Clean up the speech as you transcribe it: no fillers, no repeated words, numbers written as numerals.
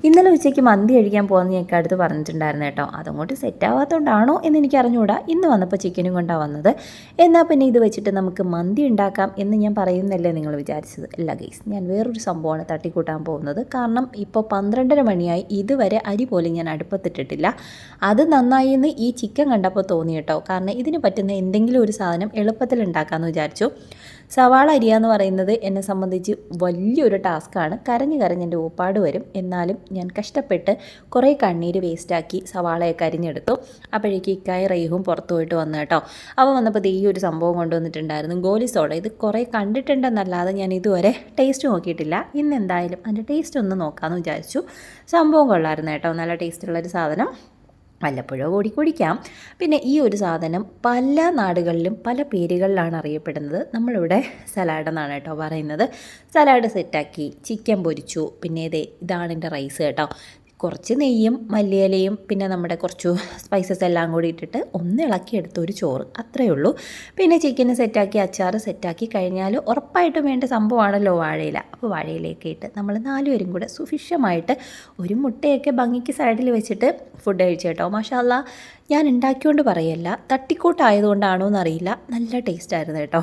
ഇന്നലെ ഉച്ചയ്ക്ക് മന്തി കഴിക്കാൻ പോകുന്ന ഞങ്ങൾക്ക് അടുത്ത് പറഞ്ഞിട്ടുണ്ടായിരുന്നു കേട്ടോ. അതങ്ങോട്ട് സെറ്റ് ആവാത്തതുകൊണ്ടാണോ എന്ന് എനിക്ക് അറിഞ്ഞുകൂടാ. ഇന്ന് വന്നപ്പോൾ ചിക്കനും കൊണ്ടാണ് വന്നത്. എന്നാൽ പിന്നെ ഇത് വെച്ചിട്ട് നമുക്ക് മന്തി ഉണ്ടാക്കാം എന്ന് ഞാൻ പറയുന്നല്ലേ നിങ്ങൾ വിചാരിച്ചത്? അല്ല ഗൈസ്, ഞാൻ വേറൊരു സംഭവമാണ് തട്ടിക്കൂട്ടാൻ പോകുന്നത്. കാരണം ഇപ്പോൾ 12:30 മണിയായി, ഇതുവരെ അരി പോലും ഞാൻ അടുപ്പത്തിട്ടിട്ടില്ല. അത് നന്നായി എന്ന് ഈ ചിക്കൻ കണ്ടപ്പോൾ തോന്നി കേട്ടോ. കാരണം ഇതിന് പറ്റുന്ന എന്തെങ്കിലും ഒരു സാധനം എളുപ്പത്തിൽ ഉണ്ടാക്കാമെന്ന് വിചാരിച്ചു. സവാള അരിയാന്ന് പറയുന്നത് എന്നെ സംബന്ധിച്ച് വലിയൊരു ടാസ്ക്കാണ്. കരഞ്ഞ് എൻ്റെ ഊപ്പാട് വരും. എന്നാലും ഞാൻ കഷ്ടപ്പെട്ട് കുറേ കണ്ണീര് വേസ്റ്റാക്കി സവാളയൊക്കെ അരിഞ്ഞെടുത്തു. അപ്പോഴേക്ക് ഇക്കായ റേഹും പുറത്തു പോയിട്ട് വന്നു കേട്ടോ. അവ വന്നപ്പോൾ ഈ ഒരു സംഭവം കൊണ്ടുവന്നിട്ടുണ്ടായിരുന്നു, ഗോലി സോഡ. ഇത് കുറേ കണ്ടിട്ടുണ്ടെന്നല്ലാതെ ഞാൻ ഇതുവരെ ടേസ്റ്റ് നോക്കിയിട്ടില്ല. ഇന്ന് എന്തായാലും അതിൻ്റെ ടേസ്റ്റ് ഒന്ന് നോക്കാമെന്ന് വിചാരിച്ചു. സംഭവം കൊള്ളായിരുന്നു കേട്ടോ, നല്ല ടേസ്റ്റുള്ളൊരു സാധനം. വല്ലപ്പോഴോ കൂടി കുടിക്കാം. പിന്നെ ഈ ഒരു സാധനം പല നാടുകളിലും പല പേരുകളിലാണ് അറിയപ്പെടുന്നത്. നമ്മളിവിടെ സലാഡ് എന്നാണ് കേട്ടോ പറയുന്നത്. സലാഡ് സെറ്റാക്കി ചിക്കൻ പൊരിച്ചു. പിന്നെ ഇതാണ് എൻ്റെ റൈസ് കേട്ടോ. കുറച്ച് നെയ്യും മല്ലിയിലയും പിന്നെ നമ്മുടെ കുറച്ച് സ്പൈസസ് എല്ലാം കൂടി ഇട്ടിട്ട് ഒന്ന് ഇളക്കിയെടുത്ത ഒരു ചോറ്, അത്രയേ ഉള്ളൂ. പിന്നെ ചിക്കന് സെറ്റാക്കി അച്ചാർ സെറ്റാക്കി കഴിഞ്ഞാൽ ഉറപ്പായിട്ടും വേണ്ട സംഭവമാണല്ലോ വാഴയില. അപ്പോൾ വാഴയിലയൊക്കെ ഇട്ട് നമ്മൾ 4 പേരും കൂടെ സുഭിക്ഷമായിട്ട് ഒരു മുട്ടയൊക്കെ ഭംഗിക്ക് സൈഡിൽ വെച്ചിട്ട് ഫുഡ് കഴിച്ചു കേട്ടോ. മാഷാ അല്ലാ, ഞാൻ ഉണ്ടാക്കിക്കൊണ്ട് പറയല്ല, തട്ടിക്കൂട്ടായതുകൊണ്ടാണോ എന്നറിയില്ല, നല്ല ടേസ്റ്റായിരുന്നു കേട്ടോ.